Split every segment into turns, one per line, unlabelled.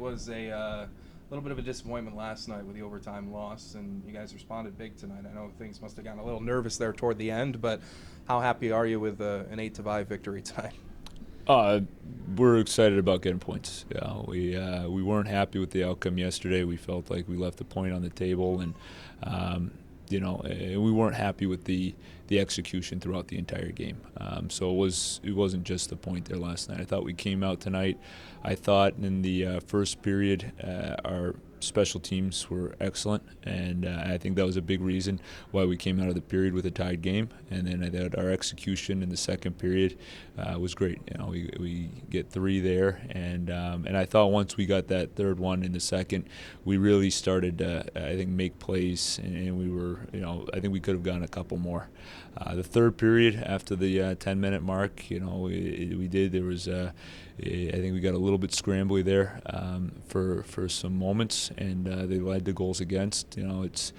was a little bit of a disappointment last night with the overtime loss, and you guys responded big tonight. I know things must have gotten a little nervous there toward the end, but how happy are you with an 8-5 victory tonight?
We're excited about getting points. We weren't happy with the outcome yesterday. We felt like we left a point on the table, and we weren't happy with the execution throughout the entire game. So it wasn't just the point there last night. I thought we came out tonight. I thought in the first period our special teams were excellent, and I think that was a big reason why we came out of the period with a tied game. And then I thought our execution in the second period was great. We get 3 there, and I thought once we got that third one in the second, we really started to make plays, and we were I think we could have gotten a couple more. The third period after the 10-minute mark, we did. There was I think we got a little bit scrambly there for some moments, and they led to goals against. It's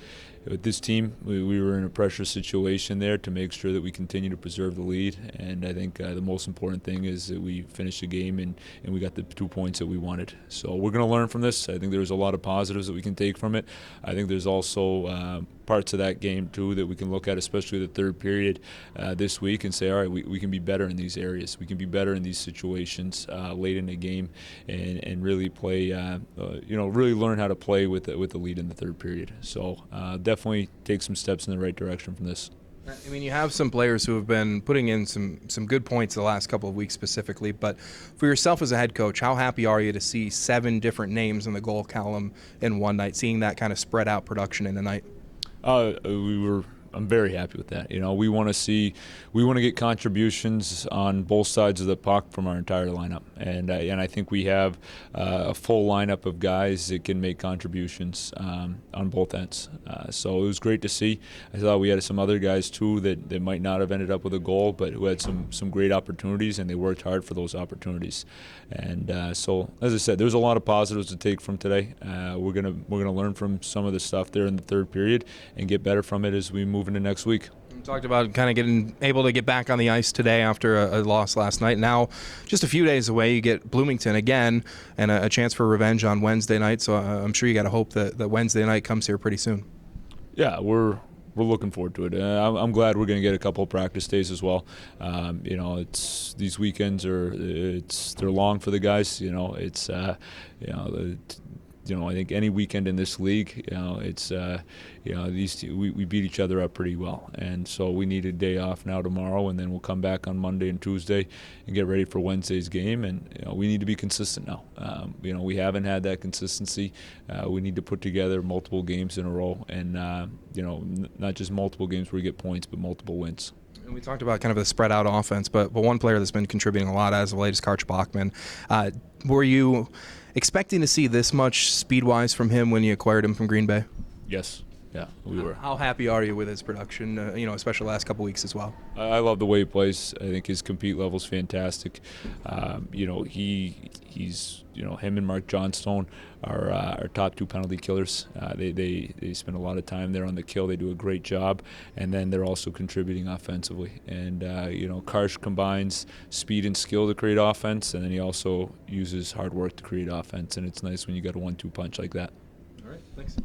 with this team, we were in a pressure situation there to make sure that we continue to preserve the lead, and I think the most important thing is that we finished the game and we got the 2 points that we wanted. So we're going to learn from this. I think there's a lot of positives that we can take from it. I think there's also parts of that game too that we can look at, especially the third period this week, and say, all right, we can be better in these areas. We can be better in these situations late in the game, and really play, really learn how to play with the lead in the third period. So definitely take some steps in the right direction from this.
I mean, you have some players who have been putting in some good points the last couple of weeks specifically, but for yourself as a head coach, how happy are you to see 7 different names in the goal column in one night, seeing that kind of spread out production in a night?
I'm very happy with that. We want to get contributions on both sides of the puck from our entire lineup, and I think we have a full lineup of guys that can make contributions on both ends. So it was great to see. I thought we had some other guys too that might not have ended up with a goal, but who had some great opportunities, and they worked hard for those opportunities. And so, as I said, there's a lot of positives to take from today. We're gonna learn from some of the stuff there in the third period and get better from it as we move into next week.
You talked about kind of getting able to get back on the ice today after a loss last night. Now, just a few days away, you get Bloomington again and a chance for revenge on Wednesday night. So I'm sure you got to hope that Wednesday night comes here pretty soon.
Yeah, we're looking forward to it. I'm glad we're going to get a couple of practice days as well. It's these weekends they're long for the guys. I think any weekend in this league, we beat each other up pretty well, and so we need a day off now tomorrow, and then we'll come back on Monday and Tuesday and get ready for Wednesday's game. And we need to be consistent now. We haven't had that consistency. We need to put together multiple games in a row, and not just multiple games where we get points, but multiple wins.
And we talked about kind of the spread out offense, but one player that's been contributing a lot as of late is Karch Bachman. Were you expecting to see this much speed-wise from him when you acquired him from Green Bay?
Yes. Yeah, we were.
How happy are you with his production, especially the last couple weeks as well?
I love the way he plays. I think his compete level is fantastic. He's him and Mark Johnstone are our top 2 penalty killers. They spend a lot of time there on the kill. They do a great job, and then they're also contributing offensively. And Karsh combines speed and skill to create offense, and then he also uses hard work to create offense. And it's nice when you got a 1-2 punch like that.
All right, thanks.